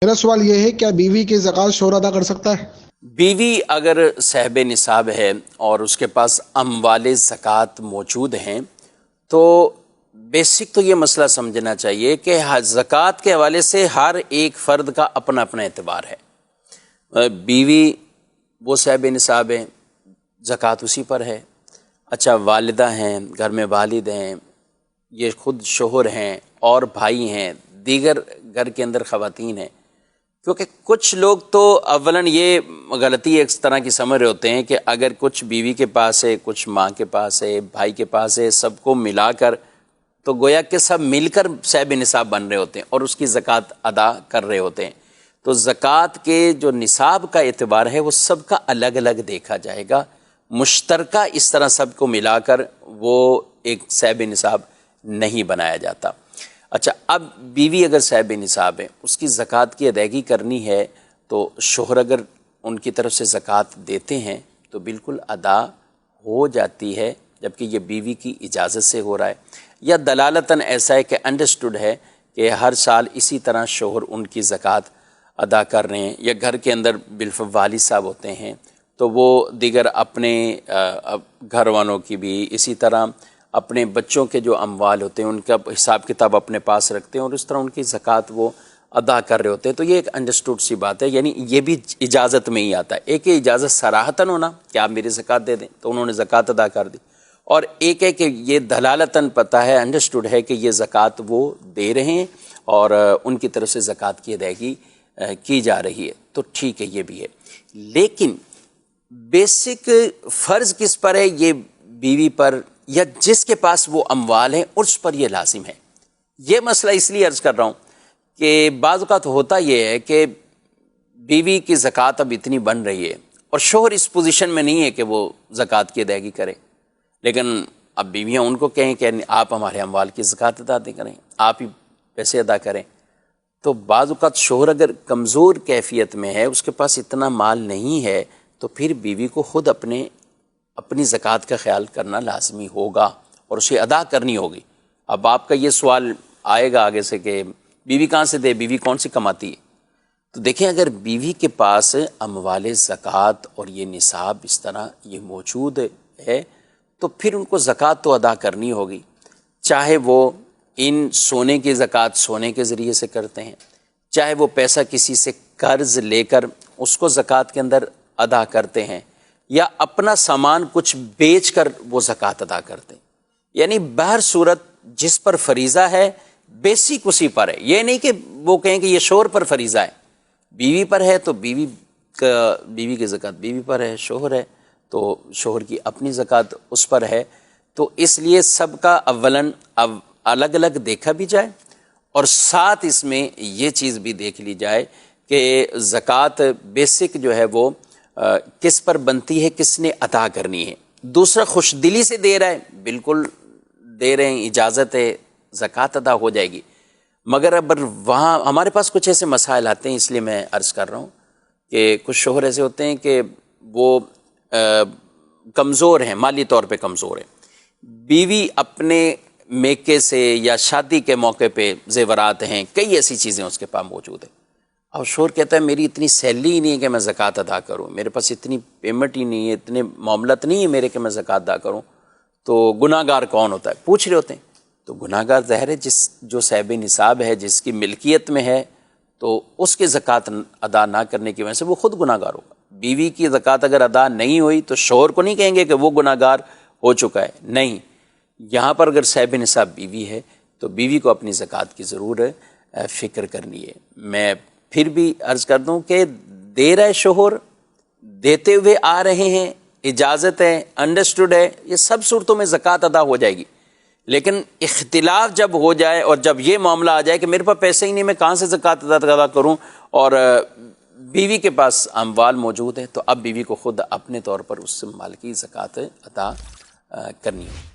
میرا سوال یہ ہے، کیا بیوی کی زکوٰۃ شوہر ادا کر سکتا ہے؟ بیوی اگر صاحب نصاب ہے اور اس کے پاس اموال زکوٰۃ موجود ہیں تو بیسک تو یہ مسئلہ سمجھنا چاہیے کہ زکوٰۃ کے حوالے سے ہر ایک فرد کا اپنا اپنا اعتبار ہے۔ بیوی وہ صاحب نصاب ہے، زکوٰۃ اسی پر ہے۔ اچھا، والدہ ہیں، گھر میں والد ہیں، یہ خود شوہر ہیں اور بھائی ہیں، دیگر گھر کے اندر خواتین ہیں۔ کیونکہ کچھ لوگ تو اولاً یہ غلطی اس طرح کی سمجھ رہے ہوتے ہیں کہ اگر کچھ بیوی کے پاس ہے، کچھ ماں کے پاس ہے، بھائی کے پاس ہے، سب کو ملا کر تو گویا کہ سب مل کر صاحب نصاب بن رہے ہوتے ہیں اور اس کی زکوٰۃ ادا کر رہے ہوتے ہیں۔ تو زکوٰۃ کے جو نصاب کا اعتبار ہے وہ سب کا الگ الگ دیکھا جائے گا، مشترکہ اس طرح سب کو ملا کر وہ ایک صاحب نصاب نہیں بنایا جاتا۔ اچھا، اب بیوی اگر صاحب نصاب ہے، اس کی زکوٰۃ کی ادائیگی کرنی ہے تو شوہر اگر ان کی طرف سے زکوٰۃ دیتے ہیں تو بالکل ادا ہو جاتی ہے، جبکہ یہ بیوی کی اجازت سے ہو رہا ہے، یا دلالتاً ایسا ہے کہ انڈرسٹوڈ ہے کہ ہر سال اسی طرح شوہر ان کی زکوٰۃ ادا کر رہے ہیں، یا گھر کے اندر بالفعل والد صاحب ہوتے ہیں تو وہ دیگر اپنے گھر والوں کی بھی اسی طرح اپنے بچوں کے جو اموال ہوتے ہیں ان کا حساب کتاب اپنے پاس رکھتے ہیں اور اس طرح ان کی زکوٰۃ وہ ادا کر رہے ہوتے ہیں۔ تو یہ ایک انڈرسٹوڈ سی بات ہے، یعنی یہ بھی اجازت میں ہی آتا ہے۔ ایک ہے اجازت صراحتاً ہونا کہ آپ میری زکوٰۃ دے دیں، تو انہوں نے زکوٰۃ ادا کر دی، اور ایک ہے کہ یہ دلالتاً پتہ ہے، انڈرسٹوڈ ہے کہ یہ زکوٰۃ وہ دے رہے ہیں اور ان کی طرف سے زکوٰۃ کی ادائیگی کی جا رہی ہے، تو ٹھیک ہے، یہ بھی ہے۔ لیکن بیسک فرض کس پر ہے؟ یہ بیوی پر یا جس کے پاس وہ اموال ہیں اس پر یہ لازم ہے۔ یہ مسئلہ اس لیے عرض کر رہا ہوں کہ بعض اوقات ہوتا یہ ہے کہ بیوی کی زکوٰۃ اب اتنی بن رہی ہے اور شوہر اس پوزیشن میں نہیں ہے کہ وہ زکوٰۃ کی ادائیگی کرے، لیکن اب بیویاں ان کو کہیں کہ آپ ہمارے اموال کی زکوٰۃ ادا کریں، آپ ہی پیسے ادا کریں۔ تو بعض اوقات شوہر اگر کمزور کیفیت میں ہے، اس کے پاس اتنا مال نہیں ہے، تو پھر بیوی کو خود اپنی زکوٰۃ کا خیال کرنا لازمی ہوگا اور اسے ادا کرنی ہوگی۔ اب آپ کا یہ سوال آئے گا آگے سے کہ بیوی کہاں سے دے، بیوی کون سی کماتی ہے؟ تو دیکھیں، اگر بیوی کے پاس اموال زکوٰۃ اور یہ نصاب اس طرح یہ موجود ہے تو پھر ان کو زکوٰۃ تو ادا کرنی ہوگی، چاہے وہ ان سونے کی زکوٰۃ سونے کے ذریعے سے کرتے ہیں، چاہے وہ پیسہ کسی سے قرض لے کر اس کو زکوٰۃ کے اندر ادا کرتے ہیں، یا اپنا سامان کچھ بیچ کر وہ زکوٰۃ ادا کرتے ہیں۔ یعنی بہر صورت جس پر فریضہ ہے بیسک اسی پر ہے۔ یہ نہیں کہ وہ کہیں کہ یہ شوہر پر فریضہ ہے، بیوی پر ہے تو بیوی کی زکوٰۃ بیوی پر ہے، شوہر ہے تو شوہر کی اپنی زکوٰۃ اس پر ہے۔ تو اس لیے سب کا اولاً الگ الگ دیکھا بھی جائے، اور ساتھ اس میں یہ چیز بھی دیکھ لی جائے کہ زکوٰۃ بیسک جو ہے وہ کس پر بنتی ہے، کس نے ادا کرنی ہے۔ دوسرا خوش دلی سے دے رہا ہے، بالکل دے رہے ہیں، اجازت ہے، زکوٰۃ ادا ہو جائے گی۔ مگر اب وہاں ہمارے پاس کچھ ایسے مسائل آتے ہیں، اس لیے میں عرض کر رہا ہوں کہ کچھ شوہر ایسے ہوتے ہیں کہ وہ کمزور ہیں، مالی طور پہ کمزور ہیں، بیوی اپنے میکے سے یا شادی کے موقع پہ زیورات ہیں، کئی ایسی چیزیں اس کے پاس موجود ہیں، اور شوہر کہتا ہے میری اتنی سیلری ہی نہیں ہے کہ میں زکوٰۃ ادا کروں، میرے پاس اتنی پیمنٹ ہی نہیں ہے، اتنے معاملات نہیں ہے میرے کہ میں زکوٰۃ ادا کروں۔ تو گناہ گار کون ہوتا ہے؟ پوچھ رہے ہوتے ہیں۔ تو گناہ گار ظاہر ہے جو صاحب نصاب ہے، جس کی ملکیت میں ہے، تو اس کی زکوٰۃ ادا نہ کرنے کی وجہ سے وہ خود گناہ گار ہوگا۔ بیوی کی زکوٰۃ اگر ادا نہیں ہوئی تو شوہر کو نہیں کہیں گے کہ وہ گناہ گار ہو چکا ہے، نہیں، یہاں پر اگر صاحب نصاب بیوی ہے تو بیوی کو اپنی زکوٰۃ کی ضرور فکر کرنی ہے۔ میں پھر بھی عرض کر دوں کہ دے رہے شوہر، دیتے ہوئے آ رہے ہیں، اجازت ہے، انڈرسٹوڈ ہے، یہ سب صورتوں میں زکوٰۃ ادا ہو جائے گی۔ لیکن اختلاف جب ہو جائے اور جب یہ معاملہ آ جائے کہ میرے پاس پیسے ہی نہیں، میں کہاں سے زکوٰۃ ادا کروں، اور بیوی کے پاس اموال موجود ہے، تو اب بیوی کو خود اپنے طور پر اس مال کی زکوٰۃ ادا کرنی ہے۔